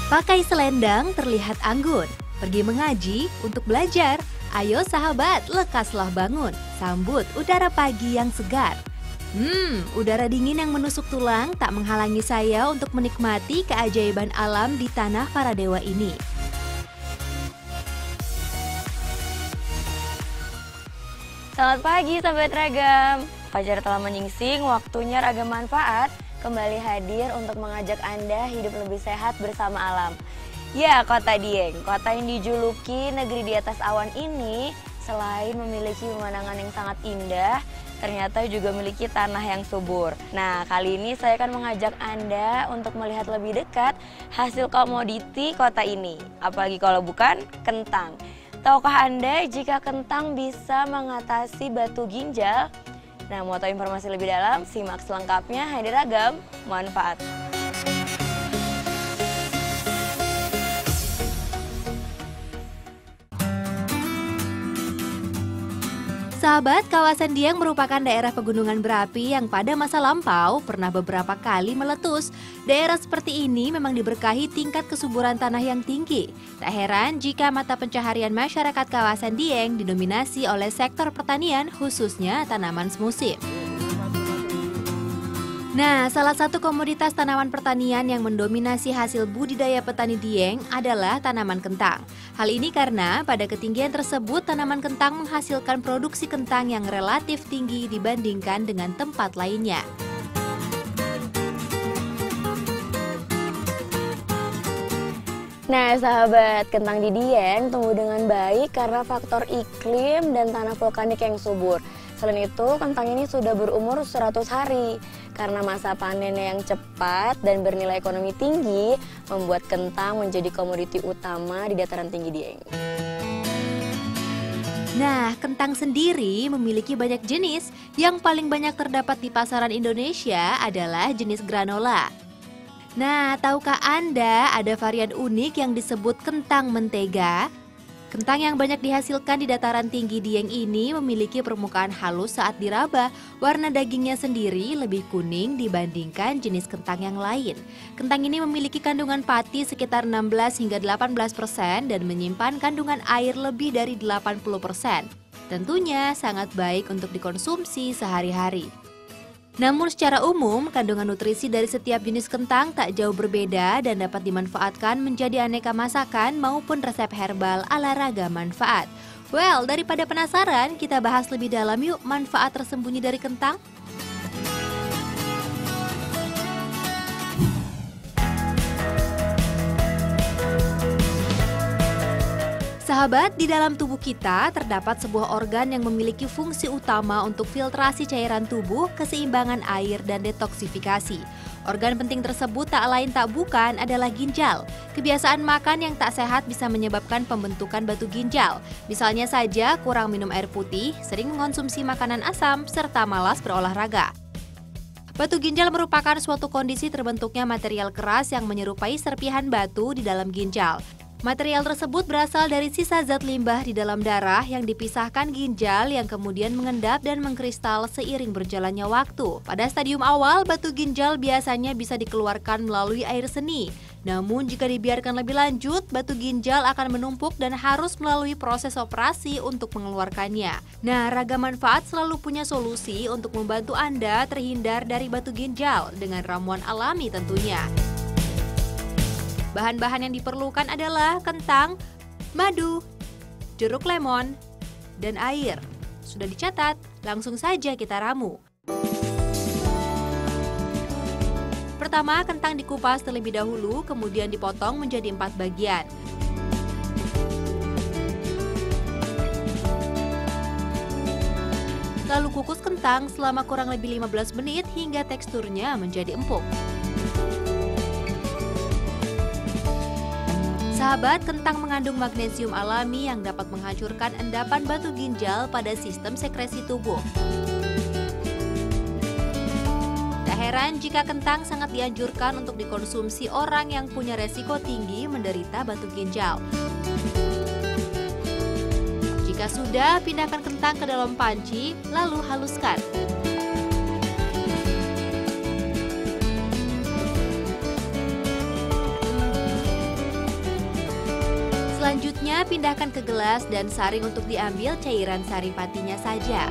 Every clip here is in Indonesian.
Pakai selendang terlihat anggun. Pergi mengaji untuk belajar. Ayo sahabat, lekaslah bangun. Sambut udara pagi yang segar. Udara dingin yang menusuk tulang tak menghalangi saya untuk menikmati keajaiban alam di tanah para dewa ini. Selamat pagi sahabat Ragam. Fajar telah menyingsing, waktunya Ragam Manfaat kembali hadir untuk mengajak Anda hidup lebih sehat bersama alam. Ya, Kota Dieng, kota yang dijuluki negeri di atas awan ini, selain memiliki pemandangan yang sangat indah, ternyata juga memiliki tanah yang subur. Nah, kali ini saya akan mengajak Anda untuk melihat lebih dekat hasil komoditi kota ini. Apalagi kalau bukan kentang. Tahukah Anda jika kentang bisa mengatasi batu ginjal? Nah, mau tahu informasi lebih dalam? Simak selengkapnya hanya di Ragam Manfaat. Sahabat, kawasan Dieng merupakan daerah pegunungan berapi yang pada masa lampau pernah beberapa kali meletus. Daerah seperti ini memang diberkahi tingkat kesuburan tanah yang tinggi. Tak heran jika mata pencaharian masyarakat kawasan Dieng didominasi oleh sektor pertanian, khususnya tanaman semusim. Nah, salah satu komoditas tanaman pertanian yang mendominasi hasil budidaya petani Dieng adalah tanaman kentang. Hal ini karena pada ketinggian tersebut tanaman kentang menghasilkan produksi kentang yang relatif tinggi dibandingkan dengan tempat lainnya. Nah sahabat, kentang di Dieng tumbuh dengan baik karena faktor iklim dan tanah vulkanik yang subur. Selain itu, kentang ini sudah berumur 100 hari. Karena masa panennya yang cepat dan bernilai ekonomi tinggi, membuat kentang menjadi komoditi utama di dataran tinggi Dieng. Nah, kentang sendiri memiliki banyak jenis. Yang paling banyak terdapat di pasaran Indonesia adalah jenis granola. Nah, tahukah Anda ada varian unik yang disebut kentang mentega? Kentang yang banyak dihasilkan di dataran tinggi Dieng ini memiliki permukaan halus saat diraba. Warna dagingnya sendiri lebih kuning dibandingkan jenis kentang yang lain. Kentang ini memiliki kandungan pati sekitar 16 hingga 18% dan menyimpan kandungan air lebih dari 80%. Tentunya sangat baik untuk dikonsumsi sehari-hari. Namun secara umum, kandungan nutrisi dari setiap jenis kentang tak jauh berbeda dan dapat dimanfaatkan menjadi aneka masakan maupun resep herbal ala Ragam Manfaat. Well, daripada penasaran, kita bahas lebih dalam yuk manfaat tersembunyi dari kentang. Sahabat, di dalam tubuh kita terdapat sebuah organ yang memiliki fungsi utama untuk filtrasi cairan tubuh, keseimbangan air, dan detoksifikasi. Organ penting tersebut tak lain tak bukan adalah ginjal. Kebiasaan makan yang tak sehat bisa menyebabkan pembentukan batu ginjal. Misalnya saja kurang minum air putih, sering mengonsumsi makanan asam, serta malas berolahraga. Batu ginjal merupakan suatu kondisi terbentuknya material keras yang menyerupai serpihan batu di dalam ginjal. Material tersebut berasal dari sisa zat limbah di dalam darah yang dipisahkan ginjal yang kemudian mengendap dan mengkristal seiring berjalannya waktu. Pada stadium awal, batu ginjal biasanya bisa dikeluarkan melalui air seni. Namun jika dibiarkan lebih lanjut, batu ginjal akan menumpuk dan harus melalui proses operasi untuk mengeluarkannya. Nah, Ragam Manfaat selalu punya solusi untuk membantu Anda terhindar dari batu ginjal dengan ramuan alami tentunya. Bahan-bahan yang diperlukan adalah kentang, madu, jeruk lemon, dan air. Sudah dicatat, langsung saja kita ramu. Pertama, kentang dikupas terlebih dahulu, kemudian dipotong menjadi 4 bagian. Lalu kukus kentang selama kurang lebih 15 menit hingga teksturnya menjadi empuk. Sahabat, kentang mengandung magnesium alami yang dapat menghancurkan endapan batu ginjal pada sistem sekresi tubuh. Tak heran jika kentang sangat dianjurkan untuk dikonsumsi orang yang punya resiko tinggi menderita batu ginjal. Jika sudah, pindahkan kentang ke dalam panci, lalu haluskan. Selanjutnya, pindahkan ke gelas dan saring untuk diambil cairan saripatinya saja.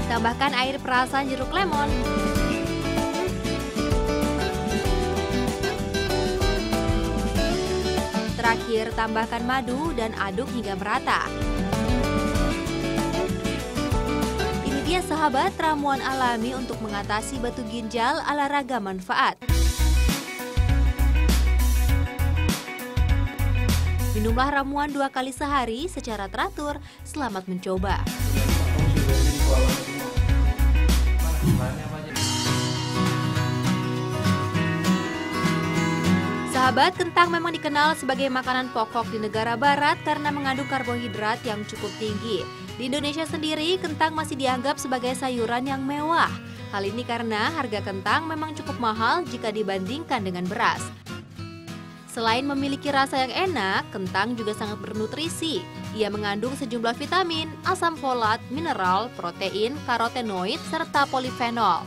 Tambahkan air perasan jeruk lemon. Terakhir, tambahkan madu dan aduk hingga merata. Ini dia sahabat, ramuan alami untuk mengatasi batu ginjal ala ragam manfaat. Minumlah ramuan 2 kali sehari secara teratur. Selamat mencoba. Sahabat, kentang memang dikenal sebagai makanan pokok di negara barat karena mengandung karbohidrat yang cukup tinggi. Di Indonesia sendiri, kentang masih dianggap sebagai sayuran yang mewah. Hal ini karena harga kentang memang cukup mahal jika dibandingkan dengan beras. Selain memiliki rasa yang enak, kentang juga sangat bernutrisi. Ia mengandung sejumlah vitamin, asam folat, mineral, protein, karotenoid, serta polifenol.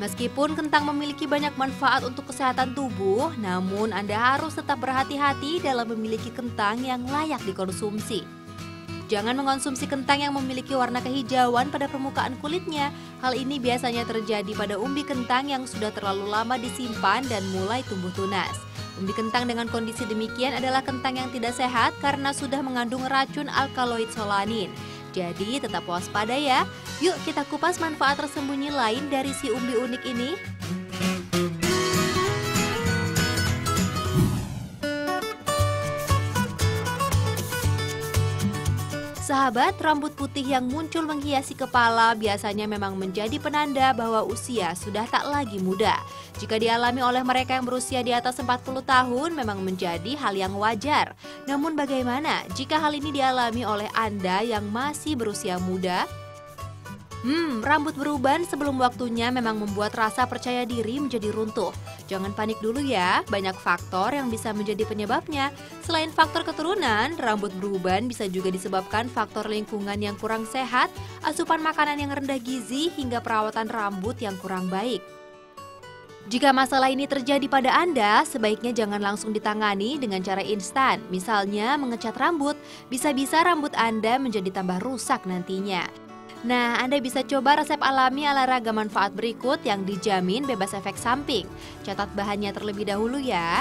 Meskipun kentang memiliki banyak manfaat untuk kesehatan tubuh, namun Anda harus tetap berhati-hati dalam memiliki kentang yang layak dikonsumsi. Jangan mengonsumsi kentang yang memiliki warna kehijauan pada permukaan kulitnya. Hal ini biasanya terjadi pada umbi kentang yang sudah terlalu lama disimpan dan mulai tumbuh tunas. Umbi kentang dengan kondisi demikian adalah kentang yang tidak sehat karena sudah mengandung racun alkaloid solanin. Jadi tetap waspada ya. Yuk kita kupas manfaat tersembunyi lain dari si umbi unik ini. Sahabat, rambut putih yang muncul menghiasi kepala biasanya memang menjadi penanda bahwa usia sudah tak lagi muda. Jika dialami oleh mereka yang berusia di atas 40 tahun memang menjadi hal yang wajar. Namun bagaimana jika hal ini dialami oleh Anda yang masih berusia muda? Rambut beruban sebelum waktunya memang membuat rasa percaya diri menjadi runtuh. Jangan panik dulu ya, banyak faktor yang bisa menjadi penyebabnya. Selain faktor keturunan, rambut beruban bisa juga disebabkan faktor lingkungan yang kurang sehat, asupan makanan yang rendah gizi, hingga perawatan rambut yang kurang baik. Jika masalah ini terjadi pada Anda, sebaiknya jangan langsung ditangani dengan cara instan. Misalnya mengecat rambut, bisa-bisa rambut Anda menjadi tambah rusak nantinya. Nah, Anda bisa coba resep alami ala ragam manfaat berikut yang dijamin bebas efek samping. Catat bahannya terlebih dahulu ya.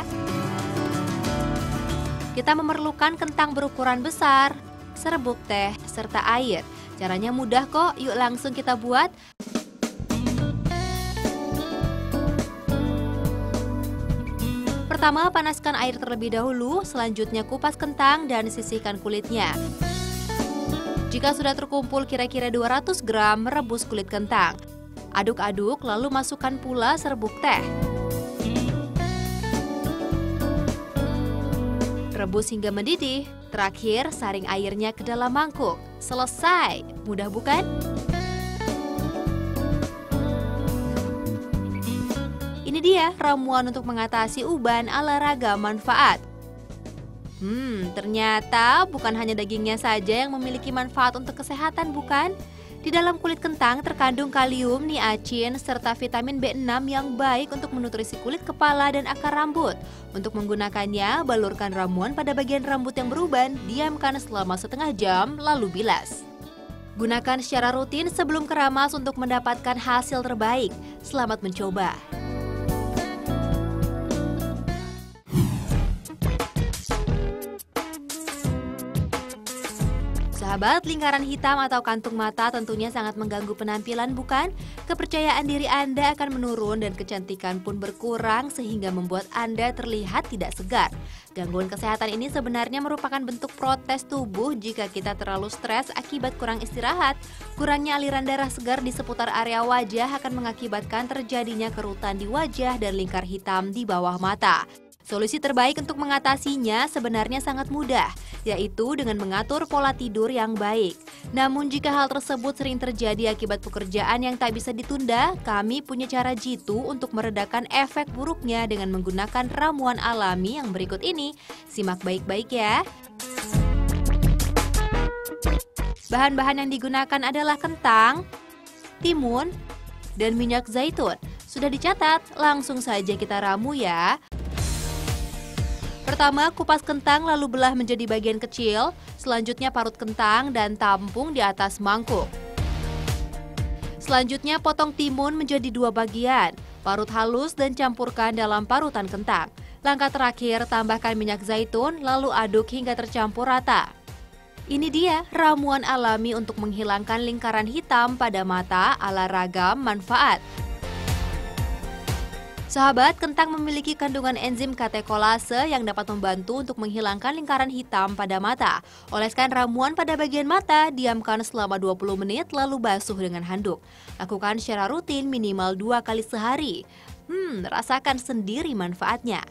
Kita memerlukan kentang berukuran besar, serbuk teh, serta air. Caranya mudah kok, yuk langsung kita buat. Pertama, panaskan air terlebih dahulu, selanjutnya kupas kentang dan sisihkan kulitnya. Jika sudah terkumpul kira-kira 200 gram, rebus kulit kentang. Aduk-aduk lalu masukkan pula serbuk teh. Rebus hingga mendidih. Terakhir, saring airnya ke dalam mangkuk. Selesai. Mudah bukan? Ini dia ramuan untuk mengatasi uban ala ragam manfaat. Ternyata bukan hanya dagingnya saja yang memiliki manfaat untuk kesehatan, bukan? Di dalam kulit kentang terkandung kalium, niacin, serta vitamin B6 yang baik untuk menutrisi kulit kepala dan akar rambut. Untuk menggunakannya, balurkan ramuan pada bagian rambut yang beruban, diamkan selama setengah jam, lalu bilas. Gunakan secara rutin sebelum keramas untuk mendapatkan hasil terbaik. Selamat mencoba! Sahabat, lingkaran hitam atau kantung mata tentunya sangat mengganggu penampilan, bukan? Kepercayaan diri Anda akan menurun dan kecantikan pun berkurang sehingga membuat Anda terlihat tidak segar. Gangguan kesehatan ini sebenarnya merupakan bentuk protes tubuh jika kita terlalu stres akibat kurang istirahat. Kurangnya aliran darah segar di seputar area wajah akan mengakibatkan terjadinya kerutan di wajah dan lingkar hitam di bawah mata. Solusi terbaik untuk mengatasinya sebenarnya sangat mudah, yaitu dengan mengatur pola tidur yang baik. Namun jika hal tersebut sering terjadi akibat pekerjaan yang tak bisa ditunda, kami punya cara jitu untuk meredakan efek buruknya dengan menggunakan ramuan alami yang berikut ini. Simak baik-baik ya. Bahan-bahan yang digunakan adalah kentang, timun, dan minyak zaitun. Sudah dicatat? Langsung saja kita ramu ya. Pertama, kupas kentang lalu belah menjadi bagian kecil. Selanjutnya parut kentang dan tampung di atas mangkuk. Selanjutnya potong timun menjadi 2 bagian. Parut halus dan campurkan dalam parutan kentang. Langkah terakhir, tambahkan minyak zaitun lalu aduk hingga tercampur rata. Ini dia ramuan alami untuk menghilangkan lingkaran hitam pada mata ala Ragam Manfaat. Sahabat, kentang memiliki kandungan enzim katekolase yang dapat membantu untuk menghilangkan lingkaran hitam pada mata. Oleskan ramuan pada bagian mata, diamkan selama 20 menit lalu basuh dengan handuk. Lakukan secara rutin minimal 2 kali sehari. Rasakan sendiri manfaatnya.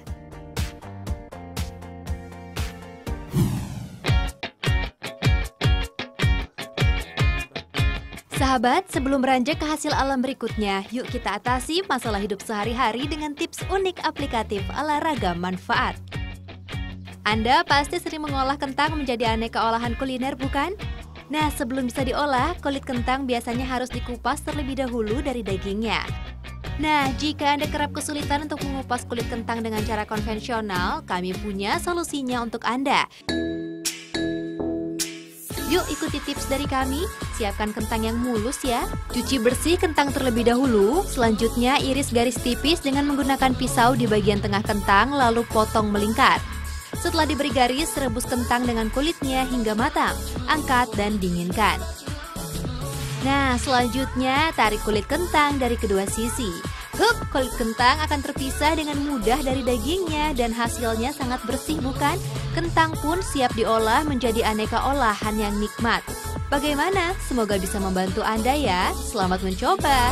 Sahabat, sebelum beranjak ke hasil alam berikutnya, yuk kita atasi masalah hidup sehari-hari dengan tips unik aplikatif ala Ragam Manfaat. Anda pasti sering mengolah kentang menjadi aneka olahan kuliner, bukan? Nah, sebelum bisa diolah, kulit kentang biasanya harus dikupas terlebih dahulu dari dagingnya. Nah, jika Anda kerap kesulitan untuk mengupas kulit kentang dengan cara konvensional, kami punya solusinya untuk Anda. Yuk ikuti tips dari kami, siapkan kentang yang mulus ya. Cuci bersih kentang terlebih dahulu, selanjutnya iris garis tipis dengan menggunakan pisau di bagian tengah kentang lalu potong melingkar. Setelah diberi garis, rebus kentang dengan kulitnya hingga matang, angkat dan dinginkan. Nah, selanjutnya tarik kulit kentang dari kedua sisi. Kulit kentang akan terpisah dengan mudah dari dagingnya dan hasilnya sangat bersih, bukan? Kentang pun siap diolah menjadi aneka olahan yang nikmat. Bagaimana? Semoga bisa membantu Anda ya. Selamat mencoba.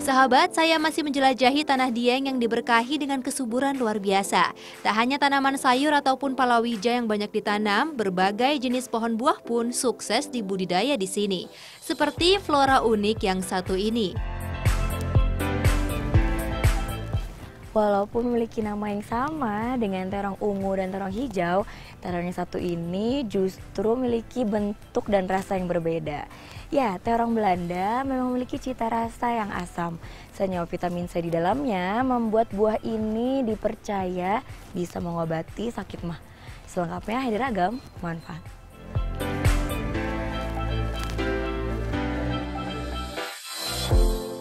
Sahabat, saya masih menjelajahi tanah Dieng yang diberkahi dengan kesuburan luar biasa. Tak hanya tanaman sayur ataupun palawija yang banyak ditanam, berbagai jenis pohon buah pun sukses dibudidaya di sini. Seperti flora unik yang satu ini. Walaupun memiliki nama yang sama dengan terong ungu dan terong hijau, terong yang satu ini justru memiliki bentuk dan rasa yang berbeda. Ya, terong Belanda memang memiliki cita rasa yang asam. Senyawa vitamin C di dalamnya membuat buah ini dipercaya bisa mengobati sakit mah. Selengkapnya di Ragam Manfaat.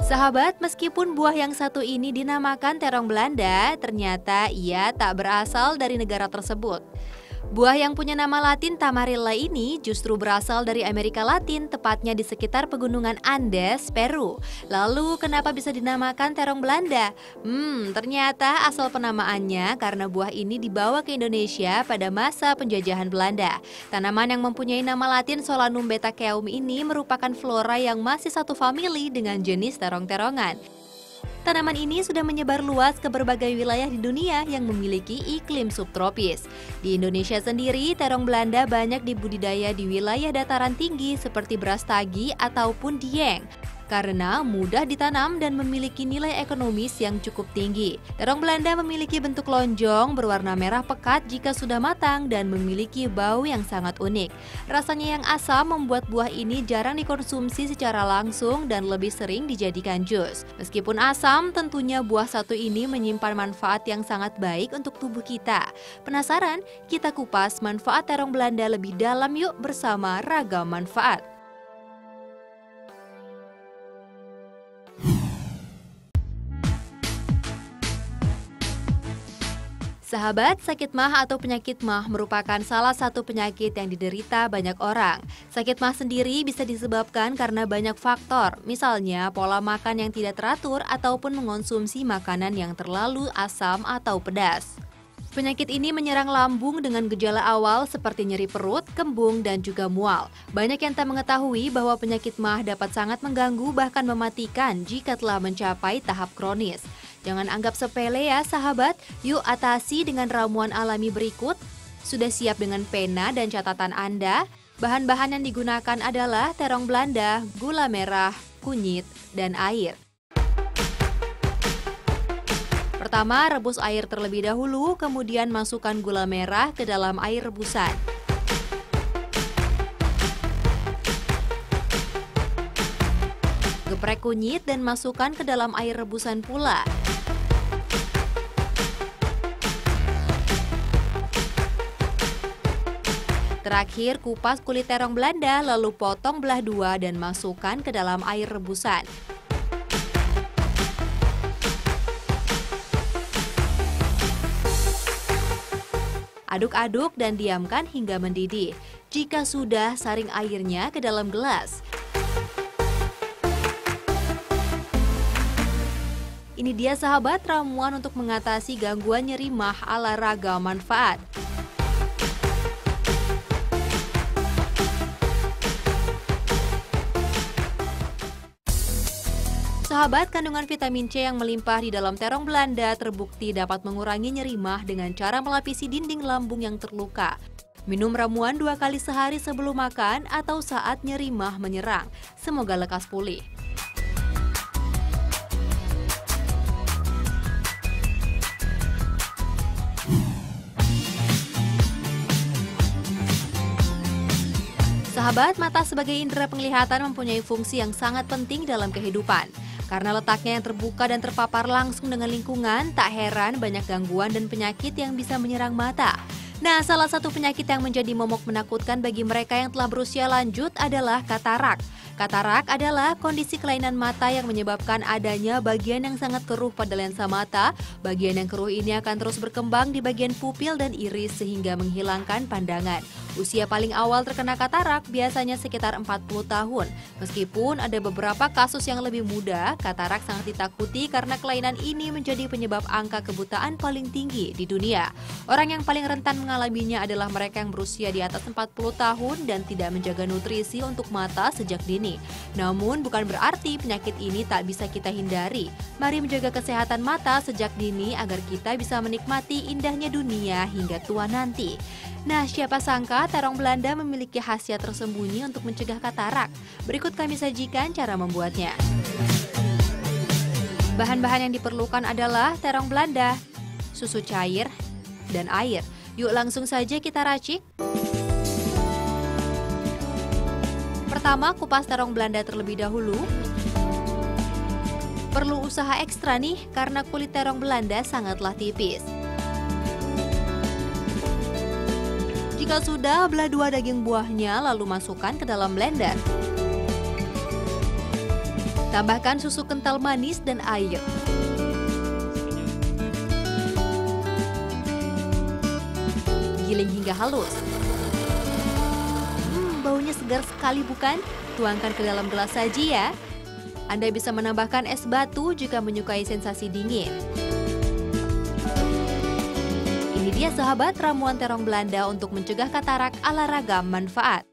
Sahabat, meskipun buah yang satu ini dinamakan terong Belanda, ternyata ia tak berasal dari negara tersebut. Buah yang punya nama Latin Tamarilla ini justru berasal dari Amerika Latin, tepatnya di sekitar pegunungan Andes, Peru. Lalu, kenapa bisa dinamakan terong Belanda? Ternyata asal penamaannya karena buah ini dibawa ke Indonesia pada masa penjajahan Belanda. Tanaman yang mempunyai nama Latin Solanum betaceum ini merupakan flora yang masih satu famili dengan jenis terong-terongan. Tanaman ini sudah menyebar luas ke berbagai wilayah di dunia yang memiliki iklim subtropis. Di Indonesia sendiri, terong Belanda banyak dibudidaya di wilayah dataran tinggi seperti Brastagi ataupun Dieng, karena mudah ditanam dan memiliki nilai ekonomis yang cukup tinggi. Terong Belanda memiliki bentuk lonjong, berwarna merah pekat jika sudah matang dan memiliki bau yang sangat unik. Rasanya yang asam membuat buah ini jarang dikonsumsi secara langsung dan lebih sering dijadikan jus. Meskipun asam, tentunya buah satu ini menyimpan manfaat yang sangat baik untuk tubuh kita. Penasaran? Kita kupas manfaat terong Belanda lebih dalam yuk bersama Ragam Manfaat. Sahabat, sakit mah atau penyakit mah merupakan salah satu penyakit yang diderita banyak orang. Sakit mah sendiri bisa disebabkan karena banyak faktor, misalnya pola makan yang tidak teratur ataupun mengonsumsi makanan yang terlalu asam atau pedas. Penyakit ini menyerang lambung dengan gejala awal seperti nyeri perut, kembung, dan juga mual. Banyak yang tak mengetahui bahwa penyakit mah dapat sangat mengganggu bahkan mematikan jika telah mencapai tahap kronis. Jangan anggap sepele ya sahabat, yuk atasi dengan ramuan alami berikut. Sudah siap dengan pena dan catatan Anda? Bahan-bahan yang digunakan adalah terong Belanda, gula merah, kunyit, dan air. Pertama, rebus air terlebih dahulu, kemudian masukkan gula merah ke dalam air rebusan. Geprek kunyit dan masukkan ke dalam air rebusan pula. Terakhir, kupas kulit terong Belanda, lalu potong belah dua dan masukkan ke dalam air rebusan. Aduk-aduk dan diamkan hingga mendidih. Jika sudah, saring airnya ke dalam gelas. Ini dia sahabat ramuan untuk mengatasi gangguan nyeri mah ala Ragam Manfaat. Sahabat, kandungan vitamin C yang melimpah di dalam terong Belanda terbukti dapat mengurangi nyeri mah dengan cara melapisi dinding lambung yang terluka. Minum ramuan 2 kali sehari sebelum makan atau saat nyeri mah menyerang. Semoga lekas pulih. Sahabat, mata sebagai indera penglihatan mempunyai fungsi yang sangat penting dalam kehidupan. Karena letaknya yang terbuka dan terpapar langsung dengan lingkungan, tak heran banyak gangguan dan penyakit yang bisa menyerang mata. Nah, salah satu penyakit yang menjadi momok menakutkan bagi mereka yang telah berusia lanjut adalah katarak. Katarak adalah kondisi kelainan mata yang menyebabkan adanya bagian yang sangat keruh pada lensa mata. Bagian yang keruh ini akan terus berkembang di bagian pupil dan iris sehingga menghilangkan pandangan. Usia paling awal terkena katarak biasanya sekitar 40 tahun. Meskipun ada beberapa kasus yang lebih muda, katarak sangat ditakuti karena kelainan ini menjadi penyebab angka kebutaan paling tinggi di dunia. Orang yang paling rentan mengalaminya adalah mereka yang berusia di atas 40 tahun dan tidak menjaga nutrisi untuk mata sejak dini. Namun bukan berarti penyakit ini tak bisa kita hindari. Mari menjaga kesehatan mata sejak dini agar kita bisa menikmati indahnya dunia hingga tua nanti. Nah, siapa sangka terong Belanda memiliki khasiat tersembunyi untuk mencegah katarak. Berikut kami sajikan cara membuatnya. Bahan-bahan yang diperlukan adalah terong Belanda, susu cair, dan air. Yuk langsung saja kita racik. Pertama, kupas terong Belanda terlebih dahulu. Perlu usaha ekstra nih karena kulit terong Belanda sangatlah tipis. Jika sudah, belah 2 daging buahnya lalu masukkan ke dalam blender. Tambahkan susu kental manis dan air. Giling hingga halus. Baunya segar sekali bukan? Tuangkan ke dalam gelas saji ya. Anda bisa menambahkan es batu jika menyukai sensasi dingin. Ini dia sahabat ramuan terong Belanda untuk mencegah katarak ala Ragam Manfaat.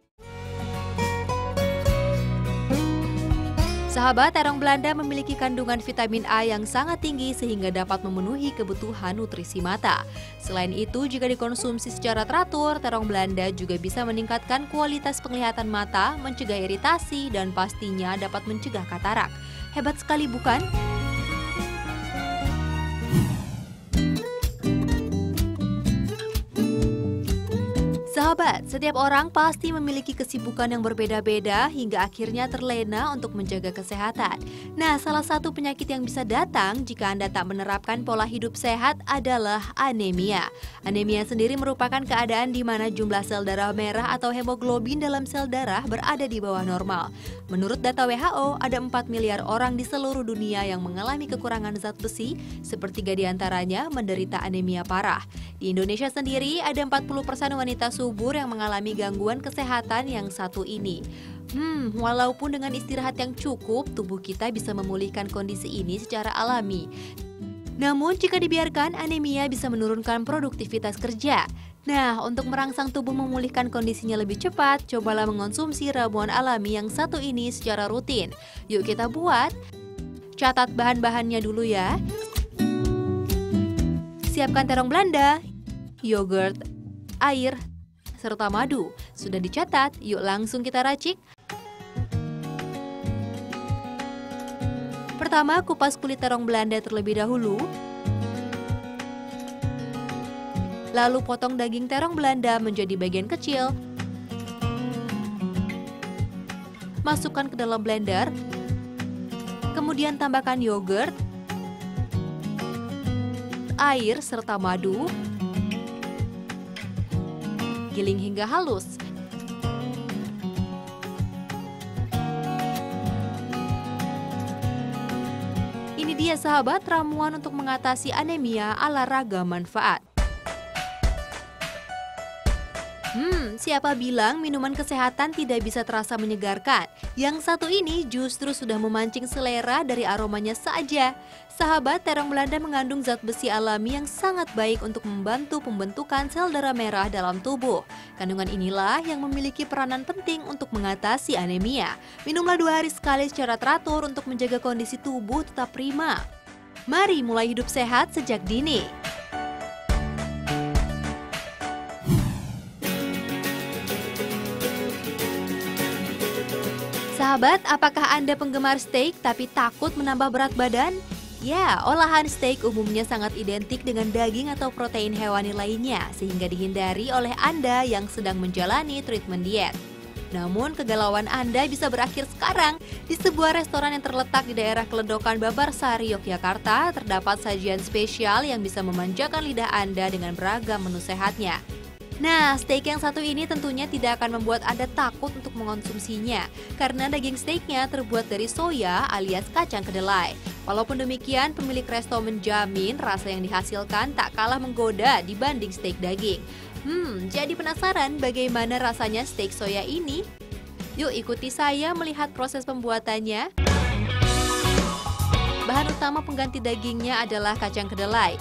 Sahabat, terong Belanda memiliki kandungan vitamin A yang sangat tinggi sehingga dapat memenuhi kebutuhan nutrisi mata. Selain itu, jika dikonsumsi secara teratur, terong Belanda juga bisa meningkatkan kualitas penglihatan mata, mencegah iritasi, dan pastinya dapat mencegah katarak. Hebat sekali bukan? Sahabat, setiap orang pasti memiliki kesibukan yang berbeda-beda hingga akhirnya terlena untuk menjaga kesehatan. Nah, salah satu penyakit yang bisa datang jika Anda tak menerapkan pola hidup sehat adalah anemia. Anemia sendiri merupakan keadaan di mana jumlah sel darah merah atau hemoglobin dalam sel darah berada di bawah normal. Menurut data WHO, ada 4 miliar orang di seluruh dunia yang mengalami kekurangan zat besi, sepertiga diantaranya menderita anemia parah. Di Indonesia sendiri, ada 40% wanita subur yang mengalami gangguan kesehatan yang satu ini. Walaupun dengan istirahat yang cukup, tubuh kita bisa memulihkan kondisi ini secara alami. Namun, jika dibiarkan, anemia bisa menurunkan produktivitas kerja. Nah, untuk merangsang tubuh memulihkan kondisinya lebih cepat, cobalah mengonsumsi ramuan alami yang satu ini secara rutin. Yuk kita buat. Catat bahan-bahannya dulu ya. Siapkan terong Belanda, yogurt, air, serta madu. Sudah dicatat, yuk langsung kita racik. Pertama, kupas kulit terong Belanda terlebih dahulu. Lalu potong daging terong Belanda menjadi bagian kecil. Masukkan ke dalam blender. Kemudian tambahkan yogurt, air serta madu. Giling hingga halus. Ini dia sahabat ramuan untuk mengatasi anemia ala Ragam Manfaat. Siapa bilang minuman kesehatan tidak bisa terasa menyegarkan? Yang satu ini justru sudah memancing selera dari aromanya saja. Sahabat, terong Belanda mengandung zat besi alami yang sangat baik untuk membantu pembentukan sel darah merah dalam tubuh. Kandungan inilah yang memiliki peranan penting untuk mengatasi anemia. Minumlah 2 hari sekali secara teratur untuk menjaga kondisi tubuh tetap prima. Mari mulai hidup sehat sejak dini. Sahabat, apakah Anda penggemar steak tapi takut menambah berat badan? Ya, olahan steak umumnya sangat identik dengan daging atau protein hewani lainnya, sehingga dihindari oleh Anda yang sedang menjalani treatment diet. Namun, kegalauan Anda bisa berakhir sekarang. Di sebuah restoran yang terletak di daerah Keledokan Babarsari, Yogyakarta, terdapat sajian spesial yang bisa memanjakan lidah Anda dengan beragam menu sehatnya. Nah, steak yang satu ini tentunya tidak akan membuat Anda takut untuk mengonsumsinya, karena daging steaknya terbuat dari soya alias kacang kedelai. Walaupun demikian, pemilik resto menjamin rasa yang dihasilkan tak kalah menggoda dibanding steak daging. Jadi penasaran bagaimana rasanya steak soya ini? Yuk ikuti saya melihat proses pembuatannya. Bahan utama pengganti dagingnya adalah kacang kedelai.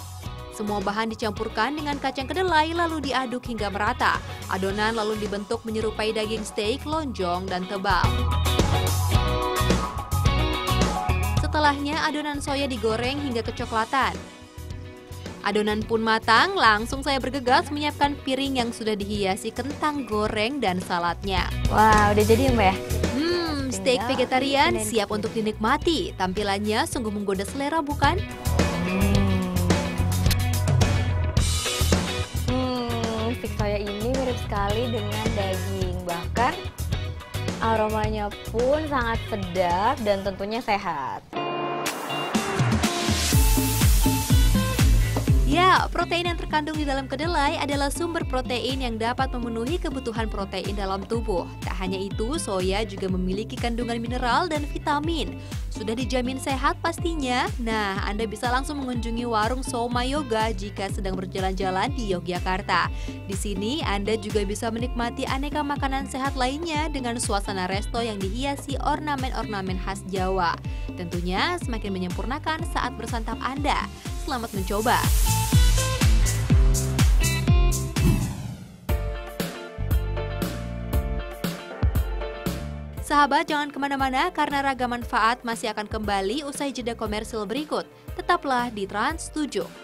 Semua bahan dicampurkan dengan kacang kedelai lalu diaduk hingga merata. Adonan lalu dibentuk menyerupai daging steak, lonjong, dan tebal. Setelahnya adonan soya digoreng hingga kecoklatan. Adonan pun matang, langsung saya bergegas menyiapkan piring yang sudah dihiasi kentang goreng dan saladnya. Wah, udah jadi ya Mbak ya? Steak vegetarian siap untuk dinikmati. Tampilannya sungguh menggoda selera bukan? Steak soya ini mirip sekali dengan daging, bahkan aromanya pun sangat sedap dan tentunya sehat. Ya, protein yang terkandung di dalam kedelai adalah sumber protein yang dapat memenuhi kebutuhan protein dalam tubuh. Tak hanya itu, soya juga memiliki kandungan mineral dan vitamin. Sudah dijamin sehat pastinya? Nah, Anda bisa langsung mengunjungi warung Soma Yoga jika sedang berjalan-jalan di Yogyakarta. Di sini, Anda juga bisa menikmati aneka makanan sehat lainnya dengan suasana resto yang dihiasi ornamen-ornamen khas Jawa. Tentunya semakin menyempurnakan saat bersantap Anda. Selamat mencoba! Sahabat, jangan kemana-mana karena Ragam Manfaat masih akan kembali usai jeda komersil berikut. Tetaplah di Trans 7.